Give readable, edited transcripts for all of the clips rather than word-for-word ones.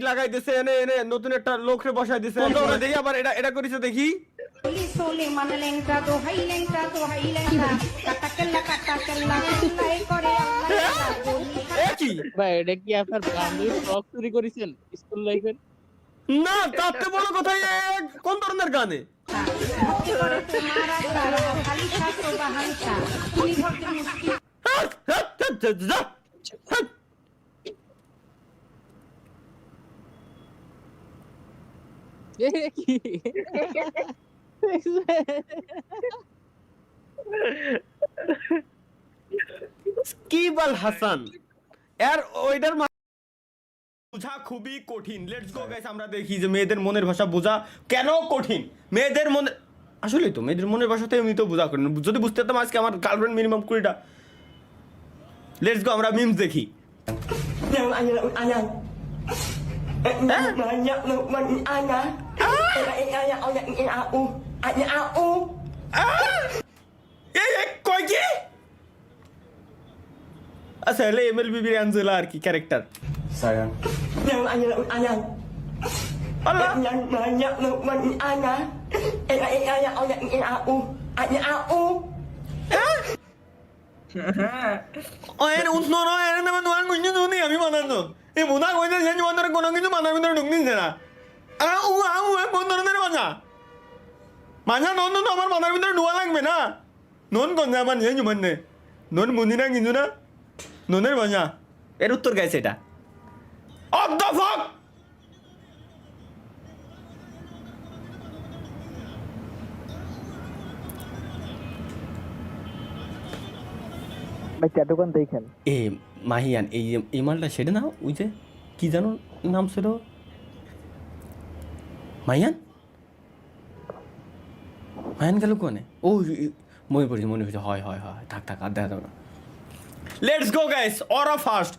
লাগাই দিছে, এনে এনে নতুন একটা লোকরে বসাই দিছে। তোমরা দেখি আবার এটা এটা করেছে দেখি। সোলে মানে লেংটা তো হাই লেংটা তো হাই লেংটা কাটা কেল্লা এই করে এ কি ভাই এটা কি আপনার বান্ধবী ব্লগ চুরি করেছেন স্কুল লাইফের? না, তাতে বড় কথা কোন ধরনের গানে? ভক্তি করে তোমার আশা খালি শাস্ত্র বাহানসা তুমি ভক্তি মুক্তি এ কি সাকিব আল হাসান এর ওইটার বোঝা খুবই কঠিন। লেটস গো গাইস, আমরা দেখি যে মেয়েদের মনের ভাষা বোঝা কেন কঠিন। মেয়েদের মনে আসলেই তো মেয়েদের মনের ভাষাতে এমনি তো বোঝা কঠিন। যদি বুঝতে পারতাম আজকে আমার গার্লফ্রেন্ড মিনিমাম 20টা। লেটস গো, আমরা মিমস দেখি। কয় কি? আচ্ছা, হলে MLBB অ্যাঞ্জেলা আর কি ক্যারেক্টার। Sayang. আল্লাহ, এর উৎনো নয়, এর নামে নোয়ান গুঞ্জে শুনি আমি বানানো। এই মোনা কইতে যে জীবনের কোনো কিছু মানার ভিতরে ঢুকনিছে না। কোন ধরনের মাজা? মাজা নন তো আমার মাথার ভিতরে ঢোয়া লাগবে না। নন কোন আমার নিয়ে জীবনে নন মুনি না কিন্তু না ননের মাজা। এর উত্তর গাইছে এটা। অফ দ্য ফক। ভাই দোকান দেখেন এ মাহিয়ান, এই মালটা সেটা না, ওই যে কি জানো নাম ছিল মাহিয়ান। মাহিয়ান গেল কোনে? ও মনে পড়েছে হয় হয় হয়, থাক থাক আর দেখা যাবে না। লেটস গো গাইস, ওরা ফার্স্ট।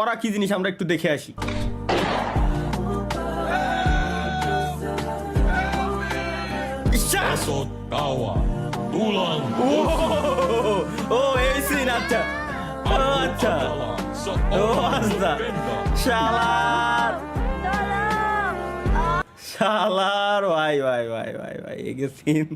ওরা কি জিনিস আমরা একটু দেখে আসি। ও এই সিন, আচ্ছা আচ্ছা, ও আচ্ছা, শালার শালার ভাই ভাই ভাই ভাই ভাই, এগে সিন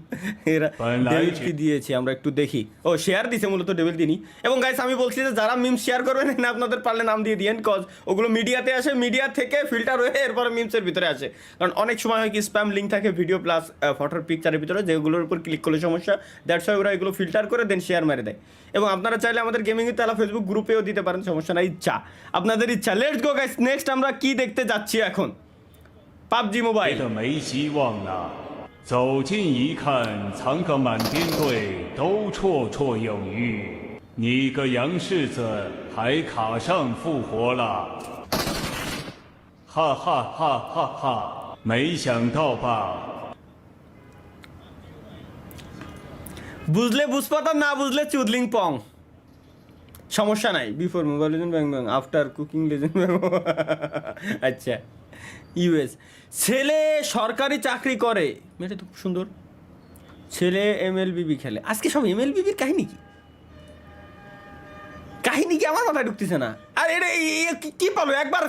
এরা ডেভিল কি দিয়েছে আমরা একটু দেখি। ও শেয়ার দিছে মূলত ডেভিল দিনই। এবং গাইস আমি বলছি যে যারা মিম শেয়ার করবেন না, আপনাদের পারলে নাম দিয়ে দিয়েন, কজ ওগুলো মিডিয়াতে আসে, মিডিয়া থেকে ফিল্টার হয়ে এরপরে মিমসের ভিতরে আসে। কারণ অনেক সময় হয় কি স্প্যাম লিঙ্ক থাকে ভিডিও প্লাস ফটোর পিকচারের ভিতরে, যেগুলোর উপর ক্লিক করলে সমস্যা। দ্যাটস ওয়াই ওরা এগুলো ফিল্টার করে দেন শেয়ার মেরে দেয়। এবং আপনারা চাইলে আমাদের গেমিংয়ের তালা ফেসবুক গ্রুপেও দিতে পারেন, সমস্যা নাই, ইচ্ছা আপনাদের ইচ্ছা। লেটস গো গাইস, নেক্সট আমরা কি দেখতে যাচ্ছি এখন? PUBG মোবাইল।的没希望了。走近一看，藏个满编队都绰绰有余，你个洋柿子还卡上复活了，哈哈哈哈哈！没想到吧？ বুঝলে বুঝপাতা, না বুঝলে চুদলিং পং, সমস্যা নাই। বিফোর মোবাইল লেজেন্ড ব্যাং ব্যাং, আফটার কুকিং লেজেন্ড ব্যাং। আচ্ছা, ইউএস ছেলে সরকারি চাকরি করে, মেয়েটা তো খুব সুন্দর। ছেলে MLBB খেলে। আজকে সব MLBBর কাহিনী কি? কাহিনী কি আমার মাথায় ঢুকতেছে না। আর এটা কি পালো, একবার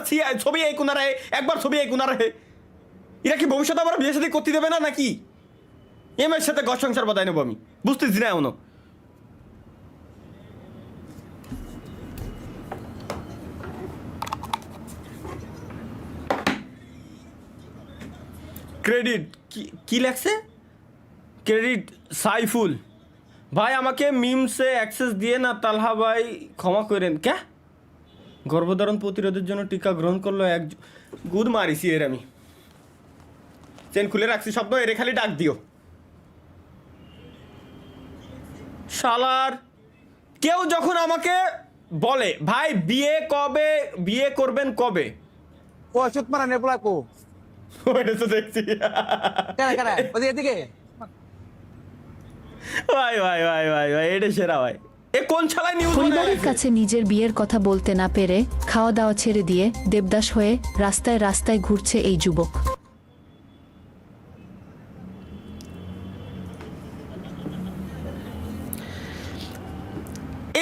ছবি এই কোনারে, একবার ছবি এই কোনারে। এরা কি ভবিষ্যতে আবার বিয়ে সাথে করতে দেবে না নাকি? এর সাথে ঘর সংসার বাদায় নেবো আমি, বুঝতেছি না এমনও। ক্রেডিট কি লেখছে? ক্রেডিট সাইফুল ভাই, আমাকে মিমসে অ্যাক্সেস দিয়ে না, তালহা ভাই ক্ষমা করেন। ক্যা গর্ভধারণ প্রতিরোধের জন্য টিকা গ্রহণ করলো এক গুদ মারিছি এর আমি। চেন খুলে রাখছি শব্দ, এর খালি ডাক দিও। শালার কেউ যখন আমাকে বলে ভাই বিয়ে কবে, বিয়ে করবেন কবে, ও অসুত মারা নেপলা কো ওইটা তো দেখছি। কারা কারা ওই এদিকে ভাই ভাই ভাই ভাই ভাই, এটা সেরা ভাই। এ কোন ছালায় নিউজ? পরিবারের কাছে নিজের বিয়ের কথা বলতে না পেরে খাওয়া দাওয়া ছেড়ে দিয়ে দেবদাস হয়ে রাস্তায় রাস্তায় ঘুরছে এই যুবক।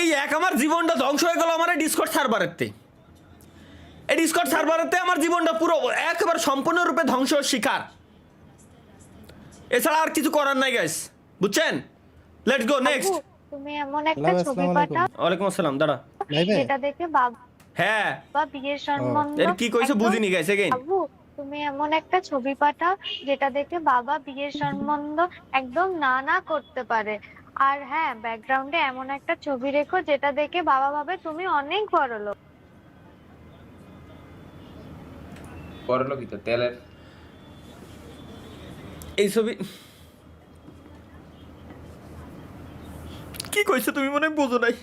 এই এক আমার জীবনটা ধ্বংস হয়ে গেল আমার ডিসকর্ড সার্ভারেতে। এই ডিসকর্ড সার্ভারেতে আমার জীবনটা পুরো একেবারে সম্পূর্ণরূপে ধ্বংস শিকার, এছাড়া আর কিছু করার নাই গাইস, বুঝছেন? Let's go next. আপু, তুমি এমন একটা ছবি পাঠাও ওয়ালাইকুম আসসালাম, দাঁড়া। যেটা দেখে বাবা হ্যাঁ বিয়ের সম্বন্ধ এর কি কইছে একদম- বুঝিনি গাইস, এগেইন। আপু, তুমি এমন একটা ছবি পাঠাও যেটা দেখে বাবা বিয়ের সম্বন্ধ একদম না না করতে পারে। আর হ্যাঁ, ব্যাকগ্রাউন্ডে এমন একটা ছবি রেখো যেটা দেখে বাবা ভাবে তুমি অনেক বড় লোক। পরলোকিত তেলের এই ছবি কি কইছো তুমি, মনে হয় বুঝো নাই।